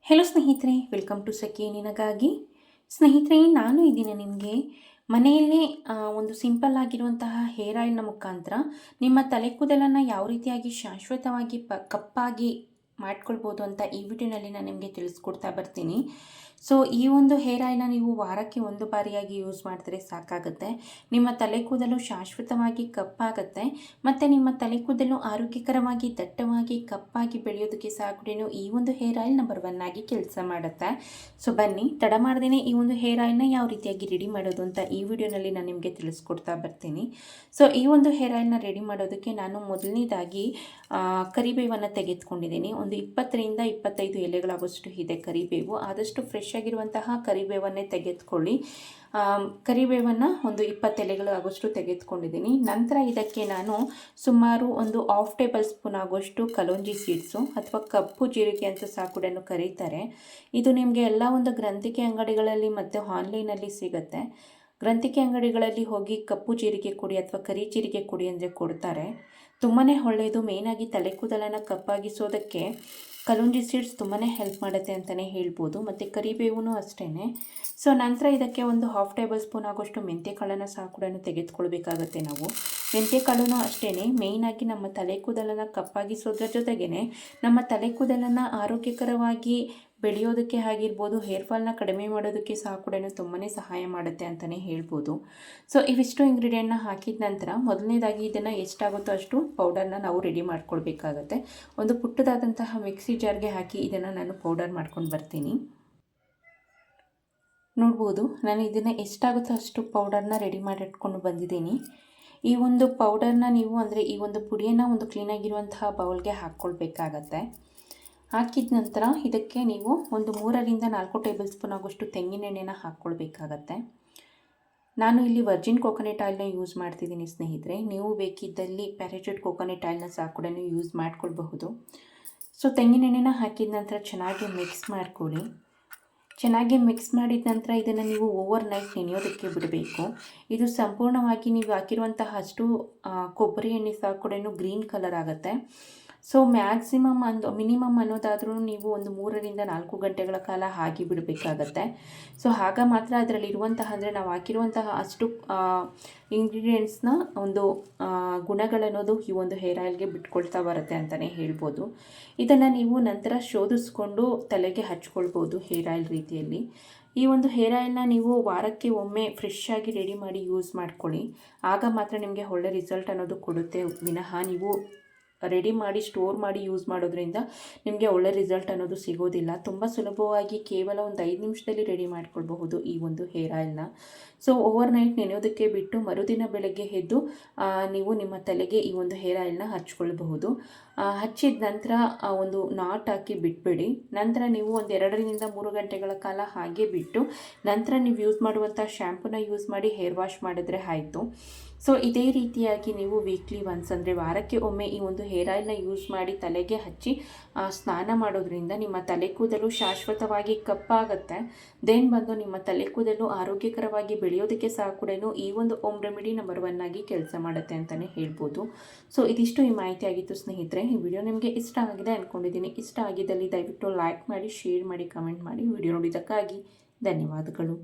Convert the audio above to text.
Hello ಸ್ನೇಹಿತರೆ, welcome to ಸಖಿ ನಿನಗಾಗಿ. ಸ್ನೇಹಿತರೆ, ನಾನು ಇದೀನಿ ನಿಮಗೆ ಮನೆಯಲ್ಲೇ ಒಂದು ಸಿಂಪಲ್ ಆಗಿರುವಂತಹ ಹೇರ್ ಆಯಿಲ್ನ ಮುಖಾಂತರ ನಿಮ್ಮ ತಲೆ ಕೂದಲನ್ನು ಯಾವ ರೀತಿಯಾಗಿ ಶಾಶ್ವತವಾಗಿ ಕಪ್ಪಾಗಿ ಮಾಡ್ಕೊಳ್ಬೋದು ಅಂತ ಈ ವಿಡಿಯೋನಲ್ಲಿ ನಾನು ನಿಮಗೆ ತಿಳಿಸ್ಕೊಡ್ತಾ ಬರ್ತೀನಿ. ಸೊ ಈ ಒಂದು ಹೇರ್ ಆಯಿಲ್ನ ನೀವು ವಾರಕ್ಕೆ ಒಂದು ಬಾರಿಯಾಗಿ ಯೂಸ್ ಮಾಡಿದ್ರೆ ಸಾಕಾಗುತ್ತೆ. ನಿಮ್ಮ ತಲೆ ಕೂದಲು ಶಾಶ್ವತವಾಗಿ ಕಪ್ಪಾಗುತ್ತೆ ಮತ್ತು ನಿಮ್ಮ ತಲೆ ಕೂದಲು ಆರೋಗ್ಯಕರವಾಗಿ ದಟ್ಟವಾಗಿ ಕಪ್ಪಾಗಿ ಬೆಳೆಯೋದಕ್ಕೆ ಸಹ ಕೂಡ ಈ ಒಂದು ಹೇರ್ ಆಯಿಲ್ ನಂಬರ್ 1 ಆಗಿ ಕೆಲಸ ಮಾಡುತ್ತೆ. ಸೊ ಬನ್ನಿ, ತಡ ಮಾಡ್ದೇನೆ ಈ ಒಂದು ಹೇರ್ ಆಯಿಲ್ನ ಯಾವ ರೀತಿಯಾಗಿ ರೆಡಿ ಮಾಡೋದು ಅಂತ ಈ ವಿಡಿಯೋನಲ್ಲಿ ನಾನು ನಿಮಗೆ ತಿಳಿಸ್ಕೊಡ್ತಾ ಬರ್ತೀನಿ. ಸೊ ಈ ಒಂದು ಹೇರ್ ಆಯಿಲ್ನ ರೆಡಿ ಮಾಡೋದಕ್ಕೆ ನಾನು ಮೊದಲನೇದಾಗಿ ಕರಿಬೇವನ್ನು ತೆಗೆದುಕೊಂಡಿದ್ದೀನಿ. ಒಂದು 20ರಿಂದ 25 ಎಲೆಗಳಾಗುವಷ್ಟು ಇದೆ ಕರಿಬೇವು. ಆದಷ್ಟು ಫ್ರೆಶ್ ಆಗಿರುವಂತಹ ಕರಿಬೇವನ್ನೇ ತೆಗೆದುಕೊಳ್ಳಿ. ಕರಿಬೇವನ್ನು ಒಂದು 20 ಎಲೆಗಳಾಗುವಷ್ಟು ತೆಗೆದುಕೊಂಡಿದ್ದೀನಿ. ನಂತರ ಇದಕ್ಕೆ ನಾನು ಸುಮಾರು ಒಂದು 1/2 ಟೇಬಲ್ ಸ್ಪೂನ್ ಆಗುವಷ್ಟು ಕಲೋಂಜಿ ಸೀಡ್ಸು ಅಥವಾ ಕಪ್ಪು ಜೀರಿಗೆ ಅಂತ ಸಹ ಕೂಡ ಕರೀತಾರೆ. ಇದು ನಿಮಗೆ ಎಲ್ಲ ಒಂದು ಗ್ರಂಥಿಕೆ ಅಂಗಡಿಗಳಲ್ಲಿ ಮತ್ತು ಆನ್ಲೈನಲ್ಲಿ ಸಿಗುತ್ತೆ. ಗ್ರಂಥಿಕೆ ಅಂಗಡಿಗಳಲ್ಲಿ ಹೋಗಿ ಕಪ್ಪು ಜೀರಿಗೆ ಕೊಡಿ ಅಥವಾ ಕರಿ ಜೀರಿಗೆ ಕೊಡಿ ಅಂದರೆ ಕೊಡ್ತಾರೆ. ತುಂಬಾ ಒಳ್ಳೆಯದು. ಮೇಯ್ನಾಗಿ ತಲೆ ಕೂದಲನ್ನು ಕಪ್ಪಾಗಿಸೋದಕ್ಕೆ ಕಲೋಂಜಿ ಸೀಡ್ಸ್ ತುಂಬಾ ಹೆಲ್ಪ್ ಮಾಡುತ್ತೆ ಅಂತಲೇ ಹೇಳ್ಬೋದು. ಮತ್ತು ಕರಿಬೇವು ಅಷ್ಟೇ. ಸೊ ನಂತರ ಇದಕ್ಕೆ ಒಂದು 1/2 ಟೇಬಲ್ ಸ್ಪೂನ್ ಆಗೋಷ್ಟು ಮೆಂತ್ಯಕಾಳನ್ನು ಸಹ ಕೂಡ ತೆಗೆದುಕೊಳ್ಬೇಕಾಗತ್ತೆ ನಾವು. ಮೆಂತ್ಯಕಾಳು ಅಷ್ಟೇ ಮೇಯ್ನಾಗಿ ನಮ್ಮ ತಲೆ ಕೂದಲನ್ನು ಕಪ್ಪಾಗಿಸೋದ್ರ ಜೊತೆಗೇ ನಮ್ಮ ತಲೆ ಕೂದಲನ್ನು ಆರೋಗ್ಯಕರವಾಗಿ ಬೆಳೆಯೋದಕ್ಕೆ ಆಗಿರ್ಬೋದು, ಹೇರ್ ಫಾಲ್ನ ಕಡಿಮೆ ಮಾಡೋದಕ್ಕೆ ಸಹ ಕೂಡ ತುಂಬಾ ಸಹಾಯ ಮಾಡುತ್ತೆ ಅಂತಲೇ ಹೇಳ್ಬೋದು. ಸೊ ಇವಿಷ್ಟು ಇಂಗ್ರೀಡಿಯೆಂಟ್ನ ಹಾಕಿದ ನಂತರ ಮೊದಲನೇದಾಗಿ ಇದನ್ನು ಎಷ್ಟಾಗುತ್ತೋ ಅಷ್ಟು ಪೌಡರ್ನ ನಾವು ರೆಡಿ ಮಾಡ್ಕೊಳ್ಬೇಕಾಗತ್ತೆ. ಒಂದು ಪುಟ್ಟದಾದಂತಹ ಮಿಕ್ಸಿ ಜಾರ್ಗೆ ಹಾಕಿ ಇದನ್ನು ನಾನು ಪೌಡರ್ ಮಾಡ್ಕೊಂಡು ಬರ್ತೀನಿ. ನೋಡ್ಬೋದು, ನಾನು ಇದನ್ನು ಎಷ್ಟಾಗುತ್ತೋ ಅಷ್ಟು ಪೌಡರ್ನ ರೆಡಿ ಮಾಡಿಟ್ಕೊಂಡು ಬಂದಿದ್ದೀನಿ. ಈ ಒಂದು ಪೌಡರ್ನ ನೀವು ಅಂದರೆ ಈ ಒಂದು ಪುಡಿಯನ್ನು ಒಂದು ಕ್ಲೀನಾಗಿರುವಂತಹ ಬೌಲ್ಗೆ ಹಾಕ್ಕೊಳ್ಬೇಕಾಗತ್ತೆ. ಹಾಕಿದ ನಂತರ ಇದಕ್ಕೆ ನೀವು ಒಂದು 3ರಿಂದ 4 ಟೇಬಲ್ ಸ್ಪೂನ್ ಆಗೋಷ್ಟು ತೆಂಗಿನೆಣ್ಣೆನ ಹಾಕ್ಕೊಳ್ಬೇಕಾಗತ್ತೆ. ನಾನು ಇಲ್ಲಿ ವರ್ಜಿನ್ ಕೋಕೋನಟ್ ಆಯಿಲ್ನ ಯೂಸ್ ಮಾಡ್ತಿದ್ದೀನಿ ಸ್ನೇಹಿತರೆ. ನೀವು ಬೇಕಿದ್ದಲ್ಲಿ ಪ್ಯಾರಾಚೂಟ್ ಕೋಕೋನಟ್ ಆಯಿಲ್ನ ಸಹ ಕೂಡ ಯೂಸ್ ಮಾಡ್ಕೊಳ್ಬಹುದು. ಸೊ ತೆಂಗಿನೆಣ್ಣೆನ ಹಾಕಿದ ನಂತರ ಚೆನ್ನಾಗಿ ಮಿಕ್ಸ್ ಮಾಡ್ಕೊಳ್ಳಿ. ಚೆನ್ನಾಗಿ ಮಿಕ್ಸ್ ಮಾಡಿದ ನಂತರ ಇದನ್ನು ನೀವು ಓವರ್ ನೈಟ್ ನೆನೆಯೋದಕ್ಕೆ ಬಿಡಬೇಕು. ಇದು ಸಂಪೂರ್ಣವಾಗಿ ನೀವು ಹಾಕಿರುವಂತಹ ಅಷ್ಟು ಕೊಬ್ಬರಿ ಎಣ್ಣೆ ಸಹ ಕೂಡ ಗ್ರೀನ್ ಕಲರ್ ಆಗುತ್ತೆ. ಸೊ ಮಿನಿಮಮ್ ಅನ್ನೋದಾದ್ರೂ ನೀವು ಒಂದು 3ರಿಂದ 4 ಗಂಟೆಗಳ ಕಾಲ ಹಾಕಿ ಬಿಡಬೇಕಾಗತ್ತೆ. ಸೊ ಆಗ ಮಾತ್ರ ಅದರಲ್ಲಿರುವಂತಹ ಅಂದರೆ ನಾವು ಹಾಕಿರುವಂತಹ ಅಷ್ಟು ಇಂಗ್ರೀಡಿಯೆಂಟ್ಸ್ನ ಒಂದು ಗುಣಗಳನ್ನೋದು ಈ ಒಂದು ಹೇರ್ ಆಯಿಲ್ಗೆ ಬಿಟ್ಕೊಳ್ತಾ ಬರುತ್ತೆ ಅಂತಲೇ ಹೇಳ್ಬೋದು. ಇದನ್ನು ನೀವು ನಂತರ ಶೋಧಿಸ್ಕೊಂಡು ತಲೆಗೆ ಹಚ್ಕೊಳ್ಬೋದು ಹೇರ್ ಆಯಿಲ್ ರೀತಿಯಲ್ಲಿ. ಈ ಒಂದು ಹೇರ್ ಆಯಿಲ್ನ ನೀವು ವಾರಕ್ಕೆ ಒಮ್ಮೆ ಫ್ರೆಶ್ ಆಗಿ ರೆಡಿ ಮಾಡಿ ಯೂಸ್ ಮಾಡ್ಕೊಳ್ಳಿ. ಆಗ ಮಾತ್ರ ನಿಮಗೆ ಒಳ್ಳೆ ರಿಸಲ್ಟ್ ಅನ್ನೋದು ಕೊಡುತ್ತೆ. ವಿನಃ ನೀವು ರೆಡಿ ಮಾಡಿ ಸ್ಟೋರ್ ಮಾಡಿ ಯೂಸ್ ಮಾಡೋದ್ರಿಂದ ನಿಮಗೆ ಒಳ್ಳೆ ರಿಸಲ್ಟ್ ಅನ್ನೋದು ಸಿಗೋದಿಲ್ಲ. ತುಂಬ ಸುಲಭವಾಗಿ ಕೇವಲ ಒಂದು 5 ನಿಮಿಷದಲ್ಲಿ ರೆಡಿ ಮಾಡ್ಕೊಳ್ಬಹುದು ಈ ಒಂದು ಹೇರ್ ಆಯಿಲ್ನ. ಸೊ ಓವರ್ ನೈಟ್ ನೆನೆಯೋದಕ್ಕೆ ಬಿಟ್ಟು ಮರುದಿನ ಬೆಳಗ್ಗೆ ಎದ್ದು ನೀವು ನಿಮ್ಮ ತಲೆಗೆ ಈ ಒಂದು ಹೇರ್ ಆಯಿಲ್ನ ಹಚ್ಕೊಳ್ಬಹುದು. ಹಚ್ಚಿದ ನಂತರ ಒಂದು ನಾಟ್ ಹಾಕಿ ಬಿಟ್ಬಿಡಿ. ನಂತರ ನೀವು ಒಂದು 2ರಿಂದ 3 ಗಂಟೆಗಳ ಕಾಲ ಹಾಗೆ ಬಿಟ್ಟು ನಂತರ ನೀವು ಯೂಸ್ ಮಾಡುವಂಥ ಶ್ಯಾಂಪೂನ ಯೂಸ್ ಮಾಡಿ ಹೇರ್ ವಾಶ್ ಮಾಡಿದ್ರೆ ಆಯಿತು. ಸೊ ಇದೇ ರೀತಿಯಾಗಿ ನೀವು ವೀಕ್ಲಿ ಒನ್ಸ್ ಅಂದರೆ ವಾರಕ್ಕೆ ಒಮ್ಮೆ ಈ ಒಂದು ಹೇರ್ ಆಯಿಲ್ನ ಯೂಸ್ ಮಾಡಿ ತಲೆಗೆ ಹಚ್ಚಿ ಸ್ನಾನ ಮಾಡೋದ್ರಿಂದ ನಿಮ್ಮ ತಲೆ ಕೂದಲು ಶಾಶ್ವತವಾಗಿ ಕಪ್ಪಾಗುತ್ತೆ. ದೆನ್ ಬಂದು ನಿಮ್ಮ ತಲೆ ಕೂದಲು ಆರೋಗ್ಯಕರವಾಗಿ ಬೆಳೆಯೋದಕ್ಕೆ ಸಹ ಕೂಡ ಈ ಒಂದು ಹೋಮ್ ರೆಮಿಡಿ ನಂಬರ್ 1 ಆಗಿ ಕೆಲಸ ಮಾಡುತ್ತೆ ಅಂತಲೇ ಹೇಳ್ಬೋದು. ಸೊ ಇದಿಷ್ಟು ಈ ಮಾಹಿತಿ ಆಗಿತ್ತು ಸ್ನೇಹಿತರೆ. ಈ ವಿಡಿಯೋ ನಿಮಗೆ ಇಷ್ಟ ಆಗಿದೆ ಅಂದ್ಕೊಂಡಿದ್ದೀನಿ. ಇಷ್ಟ ಆಗಿದ್ದಲ್ಲಿ ದಯವಿಟ್ಟು ಲೈಕ್ ಮಾಡಿ, ಶೇರ್ ಮಾಡಿ, ಕಮೆಂಟ್ ಮಾಡಿ. ವಿಡಿಯೋ ನೋಡಿದ್ದಕ್ಕಾಗಿ ಧನ್ಯವಾದಗಳು.